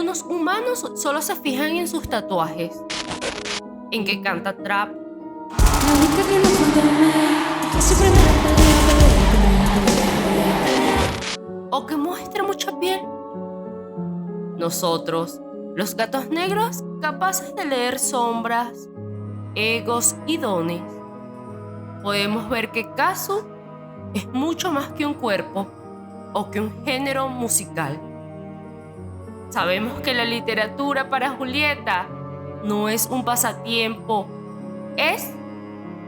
algunos humanos solo se fijan en sus tatuajes, en que canta trap, o que muestra mucha piel. Nosotros, los gatos negros, capaces de leer sombras, egos y dones, podemos ver que Kazu es mucho más que un cuerpo o que un género musical. Sabemos que la literatura para Julieta no es un pasatiempo, es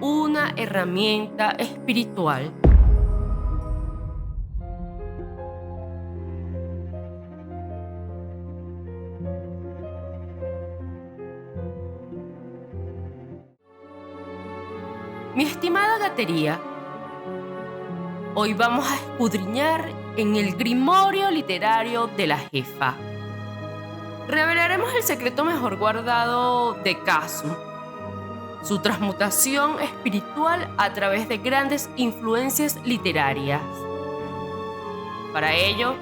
una herramienta espiritual. Mi estimada gatería, hoy vamos a escudriñar en el grimorio literario de la jefa. Revelaremos el secreto mejor guardado de Kazu, su transmutación espiritual a través de grandes influencias literarias. Para ello,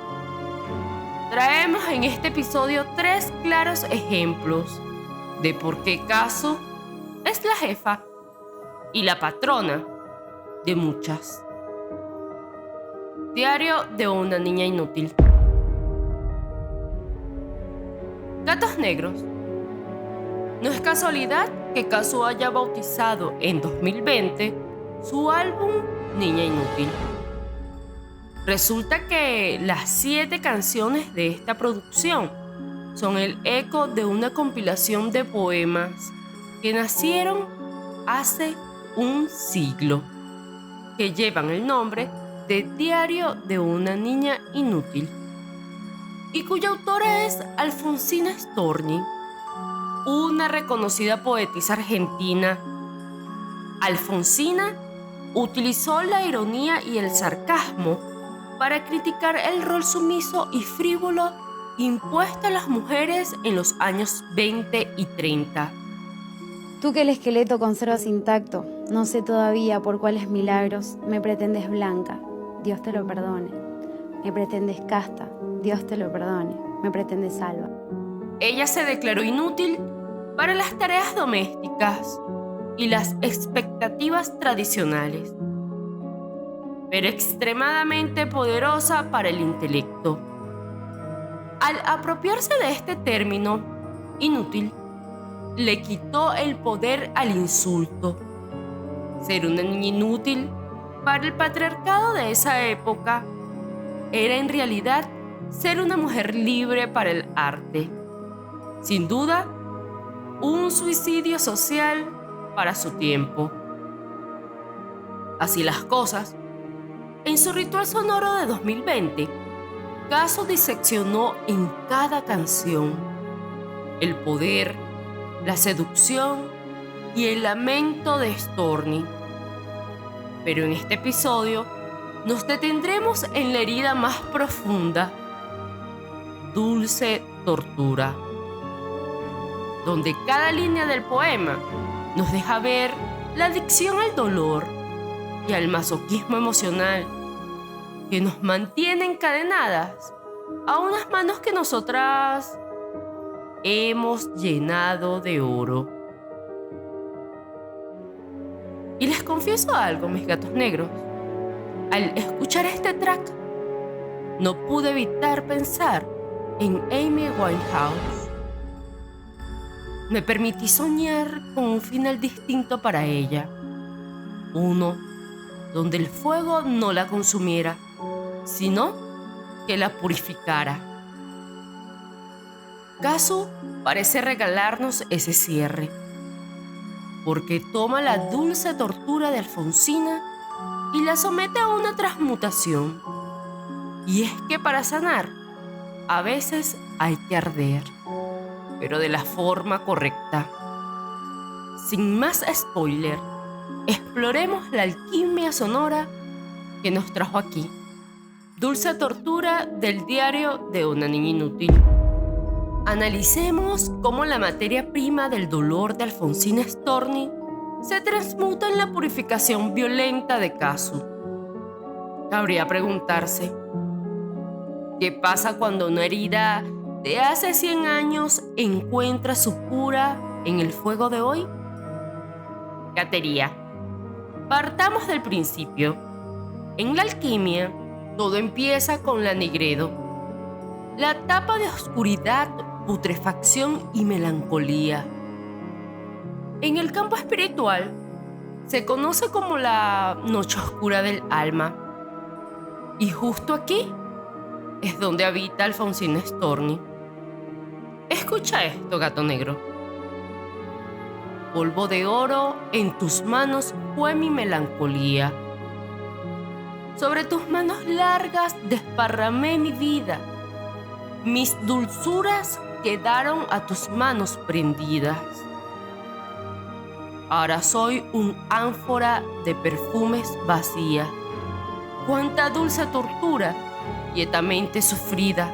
traemos en este episodio 3 claros ejemplos de por qué Kazu es la jefa y la patrona de muchas. Diario de una niña inútil. Gatos negros. No es casualidad que Kazu haya bautizado en 2020 su álbum Niña Inútil. Resulta que las 7 canciones de esta producción son el eco de una compilación de poemas que nacieron hace un siglo, que llevan el nombre de Diario de una niña inútil, y cuya autora es Alfonsina Storni, una reconocida poetisa argentina. Alfonsina utilizó la ironía y el sarcasmo para criticar el rol sumiso y frívolo impuesto a las mujeres en los años 20 y 30. Tú que el esqueleto conservas intacto, no sé todavía por cuáles milagros me pretendes blanca, Dios te lo perdone. Me pretendes casta, Dios te lo perdone. Me pretendes salva. Ella se declaró inútil para las tareas domésticas y las expectativas tradicionales, pero extremadamente poderosa para el intelecto. Al apropiarse de este término, inútil, le quitó el poder al insulto. Ser una niña inútil para el patriarcado de esa época era en realidad ser una mujer libre para el arte. Sin duda, un suicidio social para su tiempo. Así las cosas, en su ritual sonoro de 2020, Kazu diseccionó en cada canción el poder, la seducción y el lamento de Storni. Pero en este episodio nos detendremos en la herida más profunda, Dulce Tortura, donde cada línea del poema nos deja ver la adicción al dolor y al masoquismo emocional que nos mantiene encadenadas a unas manos que nosotras hemos llenado de oro. Y les confieso algo, mis gatos negros. Al escuchar este track, no pude evitar pensar en Amy Winehouse. Me permití soñar con un final distinto para ella. Uno donde el fuego no la consumiera, sino que la purificara. Kazu parece regalarnos ese cierre, porque toma la dulce tortura de Alfonsina y la somete a una transmutación. Y es que para sanar, a veces hay que arder, pero de la forma correcta. Sin más spoiler, exploremos la alquimia sonora que nos trajo aquí. Dulce tortura del Diario de una niña inútil. Analicemos cómo la materia prima del dolor de Alfonsina Storni se transmuta en la purificación violenta de Kazu. Cabría preguntarse, ¿qué pasa cuando una herida de hace 100 años encuentra su cura en el fuego de hoy? Gatería. Partamos del principio. En la alquimia, todo empieza con la Negredo, la etapa de oscuridad, putrefacción y melancolía. En el campo espiritual, se conoce como la noche oscura del alma. Y justo aquí es donde habita Alfonsina Storni. Escucha esto, gato negro. Polvo de oro en tus manos fue mi melancolía. Sobre tus manos largas desparramé mi vida. Mis dulzuras quedaron a tus manos prendidas. Ahora soy un ánfora de perfumes vacía. Cuánta dulce tortura, quietamente sufrida,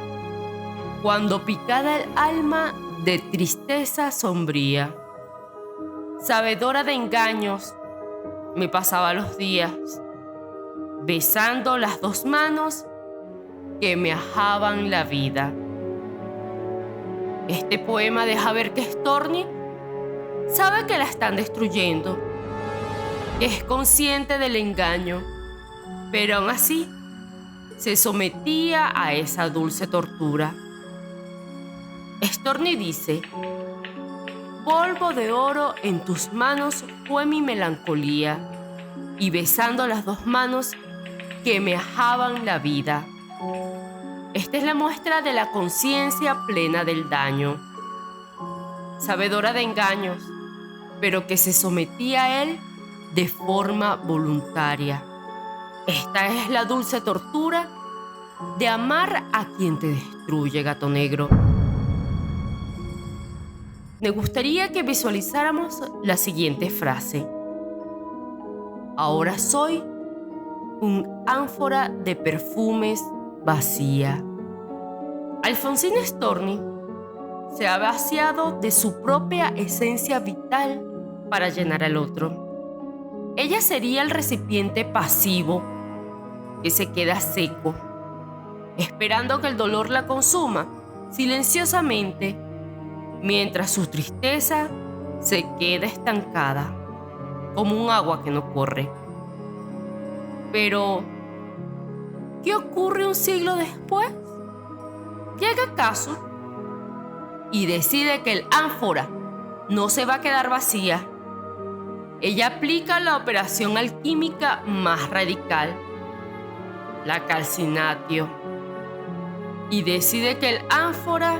cuando picada el alma de tristeza sombría. Sabedora de engaños, me pasaba los días, besando las dos manos que me ajaban la vida. Este poema deja ver que Storni sabe que la están destruyendo, que es consciente del engaño, pero aún así se sometía a esa dulce tortura. Storni dice: polvo de oro en tus manos fue mi melancolía, y besando las dos manos que me ajaban la vida. Esta es la muestra de la conciencia plena del daño, sabedora de engaños, pero que se sometía a él de forma voluntaria. Esta es la dulce tortura de amar a quien te destruye, gato negro. Me gustaría que visualizáramos la siguiente frase. Ahora soy un ánfora de perfumes vacía. Alfonsina Storni se ha vaciado de su propia esencia vital para llenar al otro. Ella sería el recipiente pasivo que se queda seco, esperando que el dolor la consuma silenciosamente, mientras su tristeza se queda estancada, como un agua que no corre. Pero, ¿qué ocurre un siglo después? Llega Casu y decide que el ánfora no se va a quedar vacía. Ella aplica la operación alquímica más radical, la calcinatio, y decide que el ánfora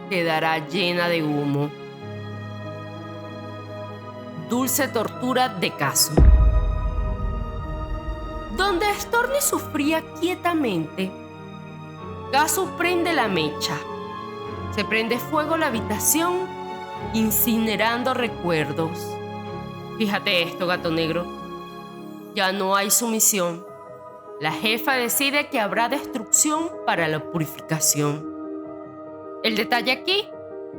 quedará llena de humo. Dulce tortura de Casu. Donde Storni sufría quietamente, Casu prende la mecha. Se prende fuego la habitación, incinerando recuerdos. Fíjate esto, gato negro. Ya no hay sumisión. La jefa decide que habrá destrucción para la purificación. El detalle aquí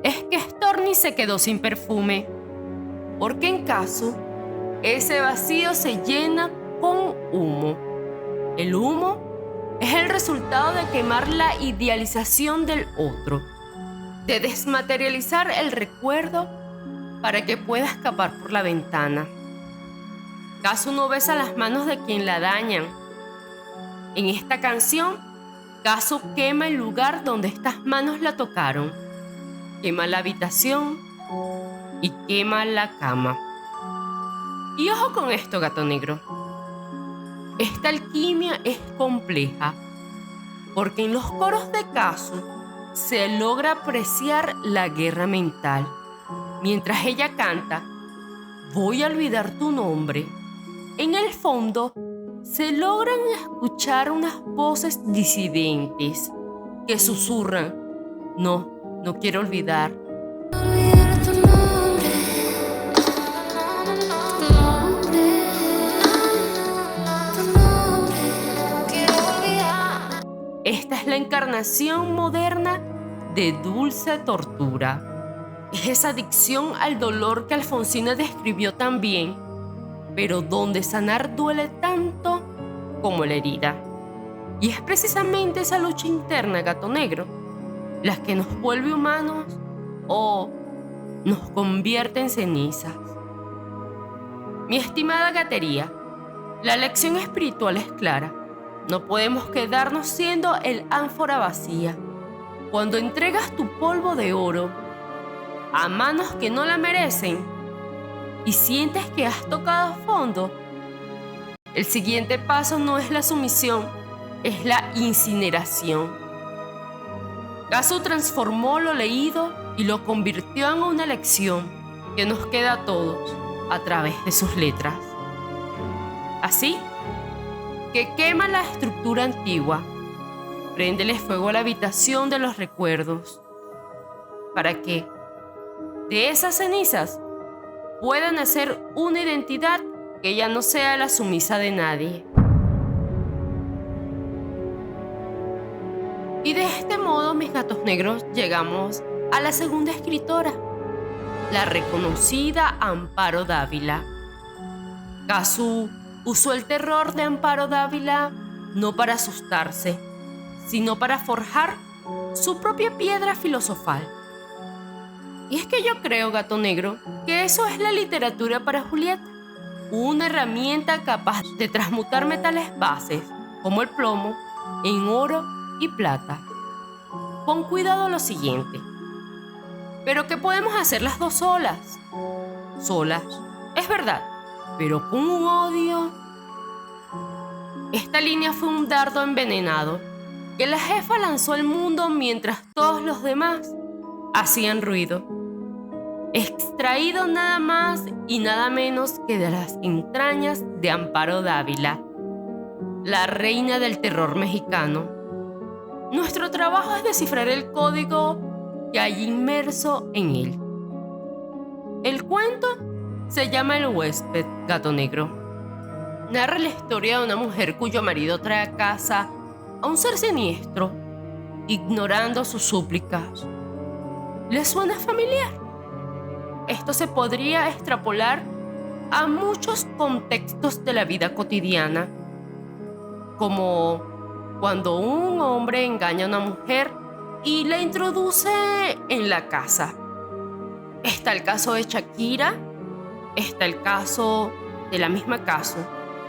es que Storni se quedó sin perfume, porque en Casu ese vacío se llena con humo. El humo es el resultado de quemar la idealización del otro, de desmaterializar el recuerdo para que pueda escapar por la ventana. Casu no besa las manos de quien la dañan. En esta canción, Casu quema el lugar donde estas manos la tocaron, quema la habitación y quema la cama. Y ojo con esto, gato negro. Esta alquimia es compleja, porque en los coros de Casu se logra apreciar la guerra mental. Mientras ella canta, voy a olvidar tu nombre, en el fondo se logran escuchar unas voces disidentes que susurran: no quiero olvidar. Esta es la encarnación moderna de dulce tortura. Es esa adicción al dolor que Alfonsina describió tan bien, pero donde sanar duele tanto como la herida. Y es precisamente esa lucha interna, gato negro, la que nos vuelve humanos o nos convierte en cenizas. Mi estimada gatería, la lección espiritual es clara. No podemos quedarnos siendo el ánfora vacía. Cuando entregas tu polvo de oro a manos que no la merecen y sientes que has tocado fondo, el siguiente paso no es la sumisión, es la incineración. Gasu transformó lo leído y lo convirtió en una lección que nos queda a todos a través de sus letras. Así que quema la estructura antigua, préndele fuego a la habitación de los recuerdos, para que de esas cenizas pueda nacer una identidad que ya no sea la sumisa de nadie. Y de este modo, mis gatos negros, llegamos a la segunda escritora, la reconocida Amparo Dávila. Gasu usó el terror de Amparo Dávila no para asustarse, sino para forjar su propia piedra filosofal. Y es que yo creo, gato negro, que eso es la literatura para Julieta, una herramienta capaz de transmutar metales bases, como el plomo, en oro y plata. Con cuidado lo siguiente. ¿Pero qué podemos hacer las dos solas? Solas, es verdad, pero con un odio. Esta línea fue un dardo envenenado que la jefa lanzó al mundo mientras todos los demás hacían ruido. Extraído nada más y nada menos que de las entrañas de Amparo Dávila, la reina del terror mexicano. Nuestro trabajo es descifrar el código que hay inmerso en él. El cuento se llama El huésped, gato negro. Narra la historia de una mujer cuyo marido trae a casa a un ser siniestro, ignorando sus súplicas. ¿Le suena familiar? Esto se podría extrapolar a muchos contextos de la vida cotidiana, como cuando un hombre engaña a una mujer y la introduce en la casa. Está el caso de Shakira, está el caso de la misma caso,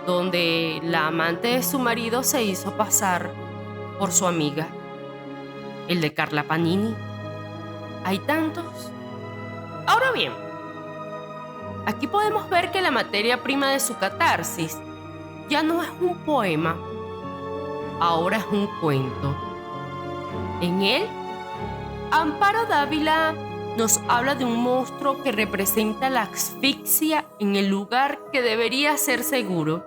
donde la amante de su marido se hizo pasar por su amiga. El de Carla Panini. Hay tantos. Ahora bien, aquí podemos ver que la materia prima de su catarsis ya no es un poema, ahora es un cuento. En él, Amparo Dávila nos habla de un monstruo que representa la asfixia en el lugar que debería ser seguro.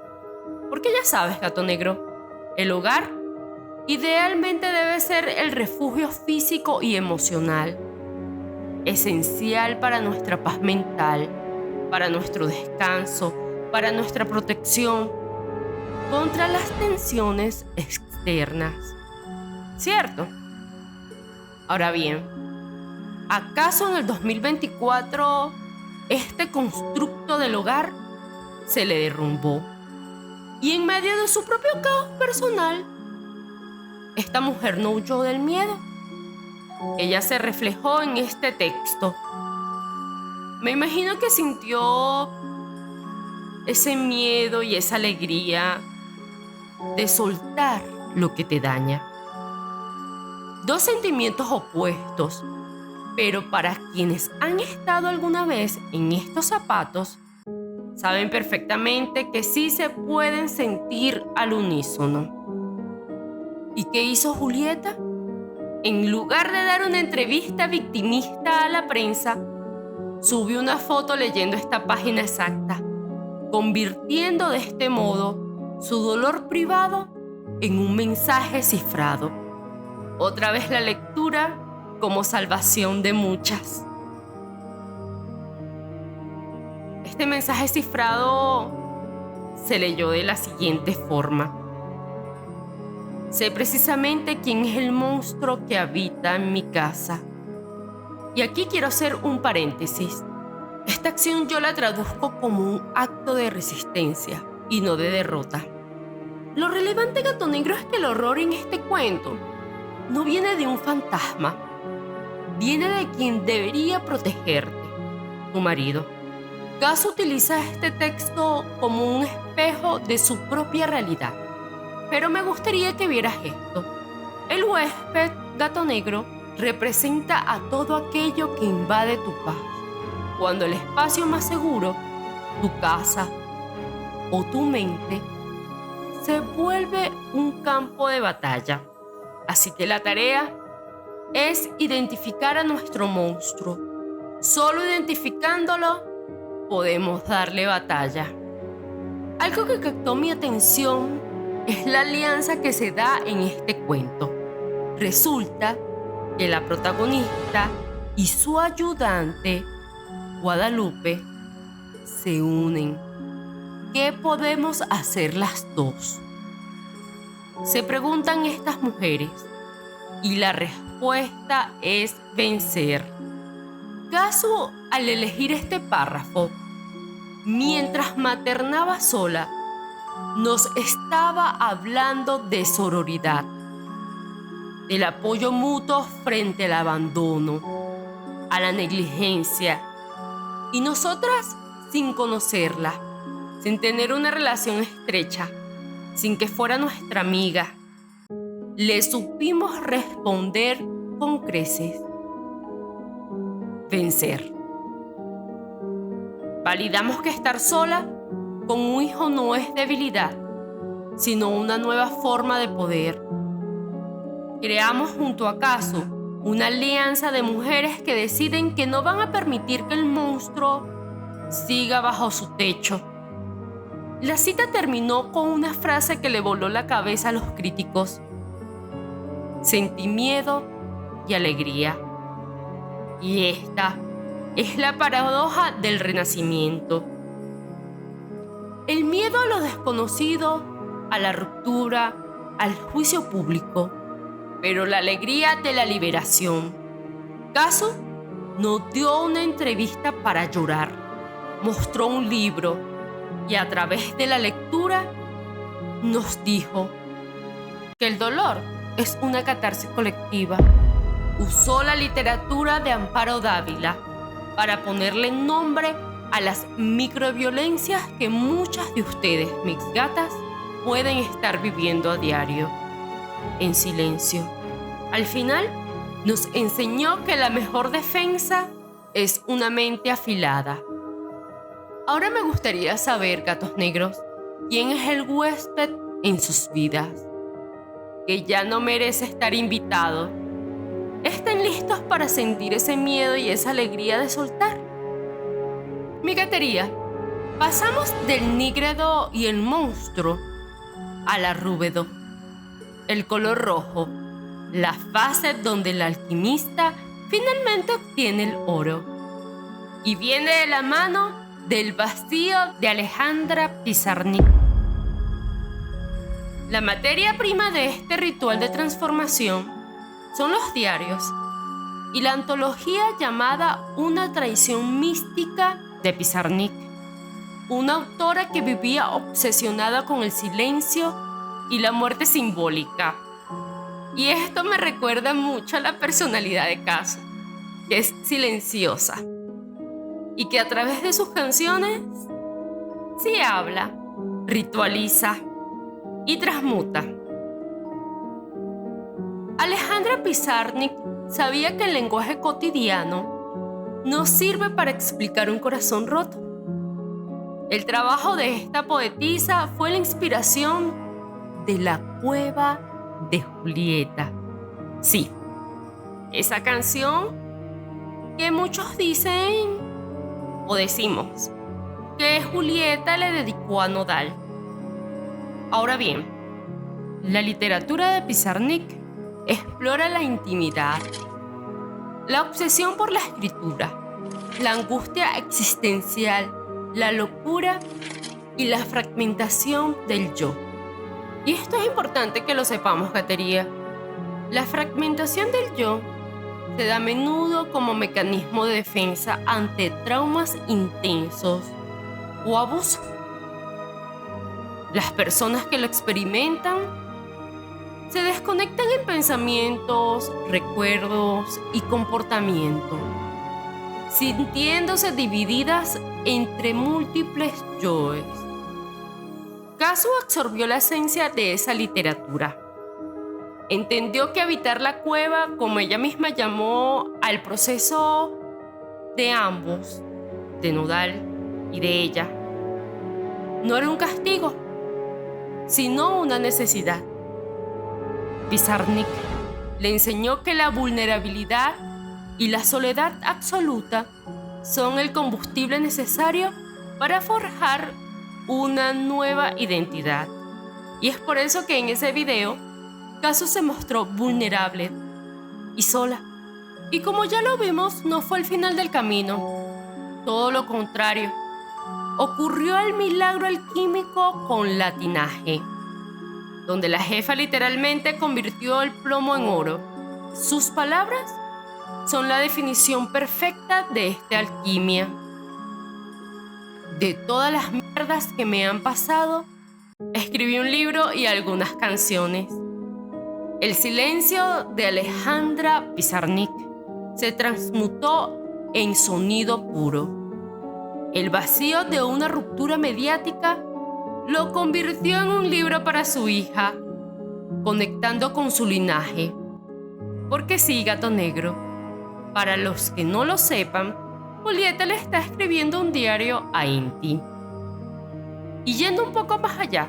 Porque ya sabes, gato negro, el hogar idealmente debe ser el refugio físico y emocional, esencial para nuestra paz mental, para nuestro descanso, para nuestra protección contra las tensiones externas. ¿Cierto? Ahora bien, ¿acaso en el 2024 este constructo del hogar se le derrumbó? Y en medio de su propio caos personal, esta mujer no huyó del miedo. Ella se reflejó en este texto. Me imagino que sintió ese miedo y esa alegría de soltar lo que te daña. Dos sentimientos opuestos, pero para quienes han estado alguna vez en estos zapatos, saben perfectamente que sí se pueden sentir al unísono. ¿Y qué hizo Julieta? En lugar de dar una entrevista victimista a la prensa, subió una foto leyendo esta página exacta, convirtiendo de este modo su dolor privado en un mensaje cifrado. Otra vez la lectura como salvación de muchas. Este mensaje cifrado se leyó de la siguiente forma: sé precisamente quién es el monstruo que habita en mi casa. Y aquí quiero hacer un paréntesis. Esta acción yo la traduzco como un acto de resistencia y no de derrota. Lo relevante, gato negro, es que el horror en este cuento no viene de un fantasma, viene de quien debería protegerte, tu marido. Gas utiliza este texto como un espejo de su propia realidad. Pero me gustaría que vieras esto. El huésped, gato negro, representa a todo aquello que invade tu paz. Cuando el espacio más seguro, tu casa o tu mente, se vuelve un campo de batalla. Así que la tarea es identificar a nuestro monstruo. Solo identificándolo podemos darle batalla. Algo que captó mi atención es la alianza que se da en este cuento. Resulta que la protagonista y su ayudante, Guadalupe, se unen. ¿Qué podemos hacer las dos?, se preguntan estas mujeres, y la respuesta es vencer. Caso al elegir este párrafo, mientras maternaba sola, nos estaba hablando de sororidad, del apoyo mutuo frente al abandono, a la negligencia. Y nosotras, sin conocerla, sin tener una relación estrecha, sin que fuera nuestra amiga, le supimos responder con creces. Vencer. Validamos que estar sola con un hijo no es debilidad, sino una nueva forma de poder. Creamos junto a Caso una alianza de mujeres que deciden que no van a permitir que el monstruo siga bajo su techo. La cita terminó con una frase que le voló la cabeza a los críticos. Sentí miedo y alegría. Y esta es la paradoja del renacimiento. El miedo a lo desconocido, a la ruptura, al juicio público, pero la alegría de la liberación. Caso nos dio una entrevista para llorar, mostró un libro y a través de la lectura nos dijo que el dolor es una catarsis colectiva. Usó la literatura de Amparo Dávila para ponerle nombre a las microviolencias que muchas de ustedes, mis gatas, pueden estar viviendo a diario, en silencio. Al final, nos enseñó que la mejor defensa es una mente afilada. Ahora me gustaría saber, gatos negros, quién es el huésped en sus vidas, que ya no merece estar invitado. ¿Están listos para sentir ese miedo y esa alegría de soltar? Mi gatería, pasamos del nígredo y el monstruo al arrúbedo, el color rojo, la fase donde el alquimista finalmente obtiene el oro. Y viene de la mano del vacío de Alejandra Pizarnik. La materia prima de este ritual de transformación son los diarios y la antología llamada Una traición mística de Pizarnik, una autora que vivía obsesionada con el silencio y la muerte simbólica. Y esto me recuerda mucho a la personalidad de Caso, que es silenciosa y que a través de sus canciones sí habla, ritualiza y transmuta. Alejandra Pizarnik sabía que el lenguaje cotidiano no sirve para explicar un corazón roto. El trabajo de esta poetisa fue la inspiración de La cueva de Julieta. Sí, esa canción que muchos dicen o decimos que Julieta le dedicó a Nodal. Ahora bien, la literatura de Pizarnik explora la intimidad, la obsesión por la escritura, la angustia existencial, la locura y la fragmentación del yo. Y esto es importante que lo sepamos, gatería. La fragmentación del yo se da a menudo como mecanismo de defensa ante traumas intensos o abusos. Las personas que lo experimentan se desconectan en pensamientos, recuerdos y comportamiento, sintiéndose divididas entre múltiples yoes. Kazu absorbió la esencia de esa literatura. Entendió que habitar la cueva, como ella misma llamó al proceso de ambos, de Nodal y de ella, no era un castigo, sino una necesidad. Pizarnik le enseñó que la vulnerabilidad y la soledad absoluta son el combustible necesario para forjar una nueva identidad. Y es por eso que en ese video Kazu se mostró vulnerable y sola. Y como ya lo vimos, no fue el final del camino. Todo lo contrario. Ocurrió el milagro alquímico con latinaje, donde la jefa literalmente convirtió el plomo en oro. Sus palabras son la definición perfecta de esta alquimia. De todas las mierdas que me han pasado, escribí un libro y algunas canciones. El silencio de Alejandra Pizarnik se transmutó en sonido puro. El vacío de una ruptura mediática lo convirtió en un libro para su hija, conectando con su linaje. Porque sí, Gato Negro, para los que no lo sepan, Julieta le está escribiendo un diario a Inti. Y yendo un poco más allá,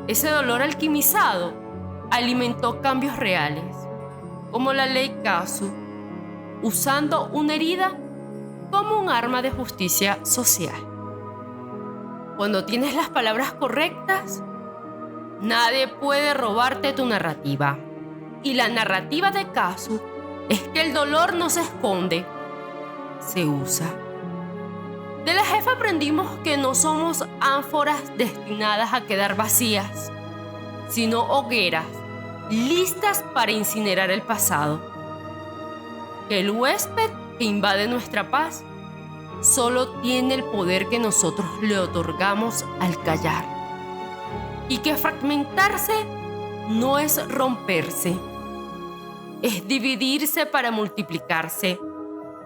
ese dolor alquimizado alimentó cambios reales, como la ley Kazu, usando una herida como un arma de justicia social. Cuando tienes las palabras correctas, nadie puede robarte tu narrativa. Y la narrativa de Kazu es que el dolor no se esconde, se usa. De la jefa aprendimos que no somos ánforas destinadas a quedar vacías, sino hogueras listas para incinerar el pasado. Que el huésped que invade nuestra paz solo tiene el poder que nosotros le otorgamos al callar. Y que fragmentarse no es romperse, es dividirse para multiplicarse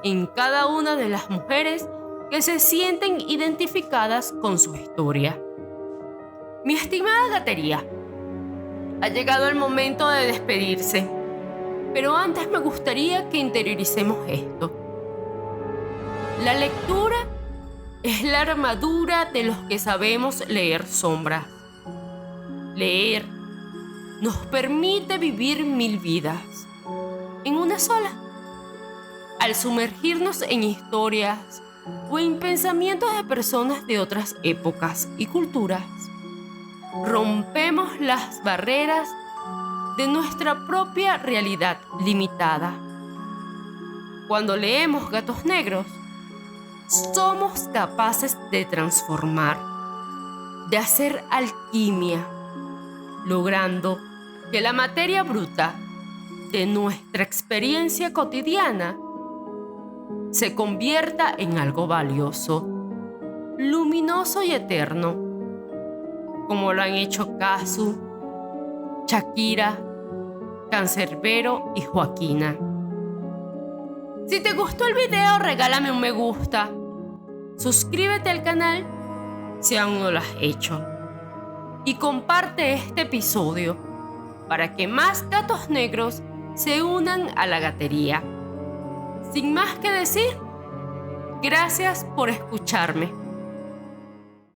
en cada una de las mujeres que se sienten identificadas con su historia. Mi estimada gatería, ha llegado el momento de despedirse, pero antes me gustaría que interioricemos esto. La lectura es la armadura de los que sabemos leer sombras. Leer nos permite vivir 1000 vidas en una sola. Al sumergirnos en historias o en pensamientos de personas de otras épocas y culturas, rompemos las barreras de nuestra propia realidad limitada. Cuando leemos Gatos Negros, somos capaces de transformar, de hacer alquimia, logrando que la materia bruta de nuestra experiencia cotidiana se convierta en algo valioso, luminoso y eterno, como lo han hecho Kazu, Shakira, Cancerbero y Joaquina. Si te gustó el video, regálame un me gusta. Suscríbete al canal si aún no lo has hecho. Y comparte este episodio para que más gatos negros se unan a la gatería. Sin más que decir, gracias por escucharme.